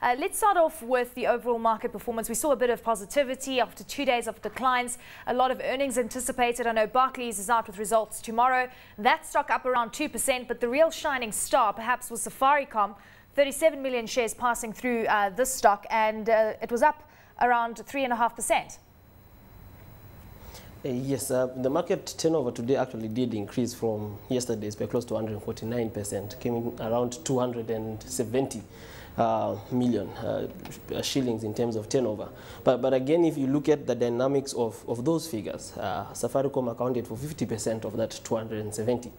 Let's start off with the overall market performance. We saw a bit of positivity after 2 days of declines. A lot of earnings anticipated. I know Barclays is out with results tomorrow. That stock up around 2%, but the real shining star perhaps was Safaricom. 37 million shares passing through this stock, and it was up around 3.5%. Yes, the market turnover today actually did increase from yesterday's by close to 149%, came in around 270 million shillings in terms of turnover. But again, if you look at the dynamics of those figures, Safaricom accounted for 50% of that 270.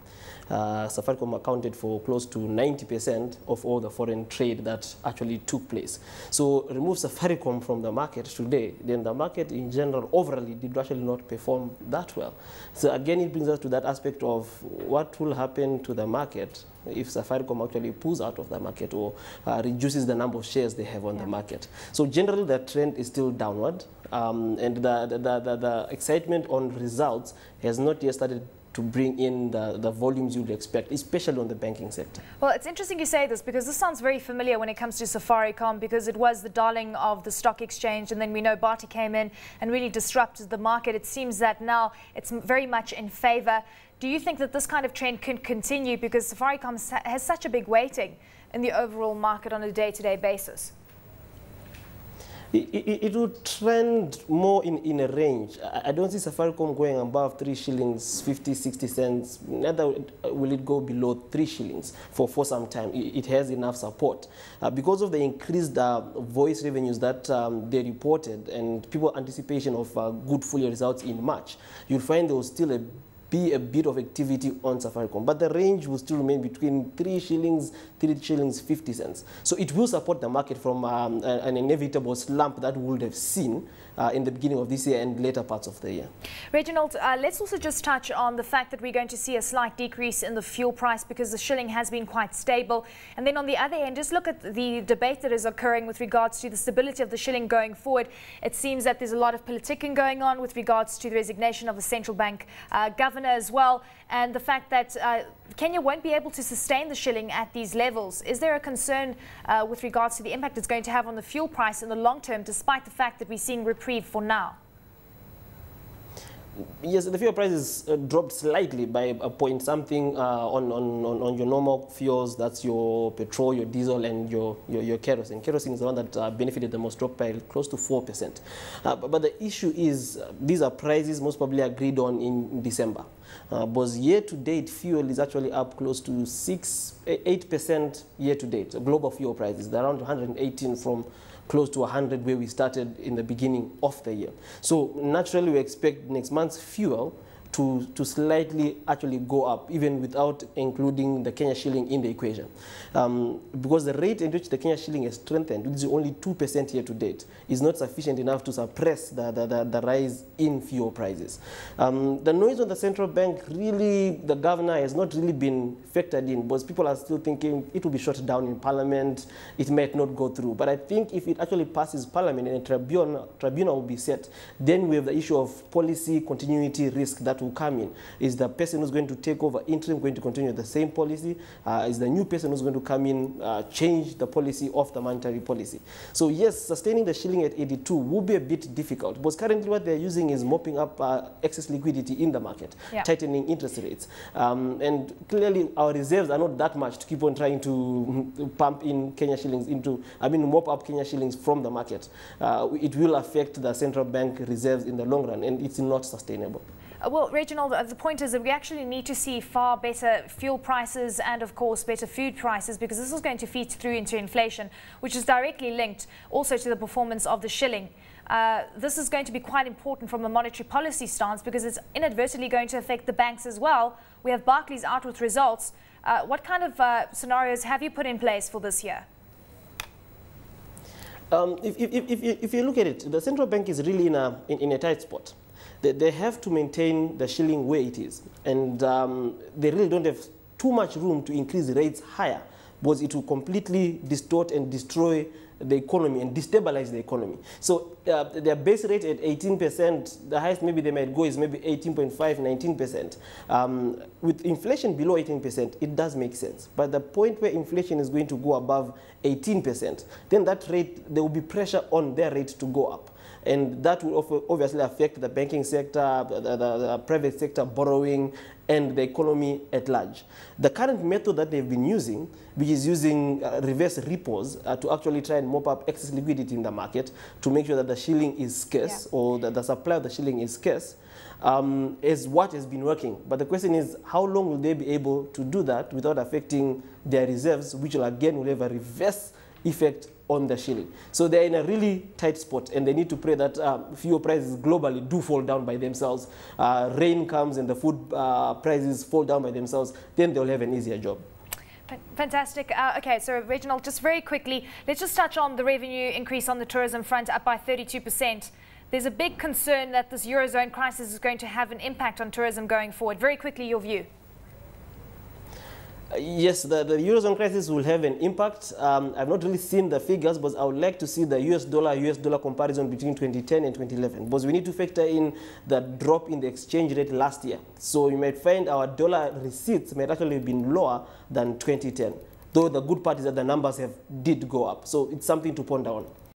Safaricom accounted for close to 90% of all the foreign trade that actually took place. So remove Safaricom from the market today, then the market in general overall did actually not perform that well. So again, it brings us to that aspect of what will happen to the market if Safaricom actually pulls out of the market or reduces the number of shares they have on the market. So generally, the trend is still downward, and the excitement on results has not yet started to bring in the volumes you'd expect, especially on the banking sector. Well, it's interesting you say this because this sounds very familiar when it comes to Safaricom, because it was the darling of the stock exchange, and then we know Bharti came in and really disrupted the market. It seems that now it's very much in favor. Do you think that this kind of trend can continue because Safaricom has such a big weighting in the overall market on a day-to-day basis? It will trend more in a range. I don't see Safaricom going above 3 shillings 50, 60 cents. Neither will it go below 3 shillings for some time. It has enough support. Because of the increased voice revenues that they reported and people's anticipation of good full year results in March, you'll find there will still be a bit of activity on Safaricom, but the range will still remain between 3 shillings, 3 shillings 50 cents. So it will support the market from an inevitable slump that we would have seen in the beginning of this year and later parts of the year. Reginald, let's also just touch on the fact that we're going to see a slight decrease in the fuel price because the shilling has been quite stable. And then on the other hand, just look at the debate that is occurring with regards to the stability of the shilling going forward. It seems that there's a lot of politicking going on with regards to the resignation of the central bank governor as well, and the fact that Kenya won't be able to sustain the shilling at these levels. Is there a concern with regards to the impact it's going to have on the fuel price in the long term, despite the fact that we're seeing reprieve for now? Yes, the fuel prices dropped slightly by a point something on your normal fuels. That's your petrol, your diesel, and your kerosene. Kerosene is the one that benefited the most, dropped by close to 4%. But the issue is these are prices most probably agreed on in December. Because year-to-date fuel is actually up close to 8% year-to-date. So global fuel prices, they're around 118 from close to 100 where we started in the beginning of the year. So naturally we expect next month's fuel to slightly actually go up, even without including the Kenya shilling in the equation. Because the rate in which the Kenya shilling has strengthened, which is only 2% year to date, is not sufficient enough to suppress the rise in fuel prices. The noise on the central bank, really, the governor has not really been factored in, because people are still thinking it will be shut down in parliament, it might not go through. But I think if it actually passes parliament and a tribunal will be set, then we have the issue of policy continuity risk that will come in. Is the person who's going to take over interim going to continue the same policy? Is the new person who's going to come in change the policy of the monetary policy? So yes, sustaining the shilling at 82 will be a bit difficult, because currently what they're using is mopping up excess liquidity in the market, tightening interest rates. And clearly our reserves are not that much to keep on trying to pump in Kenya shillings into, mop up Kenya shillings from the market. It will affect the central bank reserves in the long run, and it's not sustainable. Well, Reginald, the point is that we actually need to see far better fuel prices and, of course, better food prices, because this is going to feed through into inflation, which is directly linked also to the performance of the shilling. This is going to be quite important from a monetary policy stance, because it's inadvertently going to affect the banks as well. We have Barclays out with results. What kind of scenarios have you put in place for this year? If you look at it, the central bank is really in a tight spot. They have to maintain the shilling where it is, and they really don't have too much room to increase rates higher because it will completely distort and destroy the economy and destabilize the economy. So their base rate at 18%, the highest maybe they might go is maybe 18.5, 19%. With inflation below 18%, it does make sense. But the point where inflation is going to go above 18%, then that rate, there will be pressure on their rate to go up. And that will obviously affect the banking sector, the private sector borrowing, and the economy at large. The current method that they've been using, which is using reverse repos to actually try and mop up excess liquidity in the market to make sure that the shilling is scarce, or that the supply of the shilling is scarce, is what has been working. But the question is, how long will they be able to do that without affecting their reserves, which will again will have a reverse effect on the shilling. So they're in a really tight spot, and they need to pray that fuel prices globally do fall down by themselves. Rain comes and the food prices fall down by themselves, then they'll have an easier job. Fantastic. Okay, so Reginald, just very quickly, let's just touch on the revenue increase on the tourism front, up by 32%. There's a big concern that this Eurozone crisis is going to have an impact on tourism going forward. Very quickly, your view. Yes, the Eurozone crisis will have an impact. I've not really seen the figures, but I would like to see the US dollar comparison between 2010 and 2011, because we need to factor in the drop in the exchange rate last year. So you might find our dollar receipts might actually have been lower than 2010, though the good part is that the numbers did go up. So it's something to ponder on.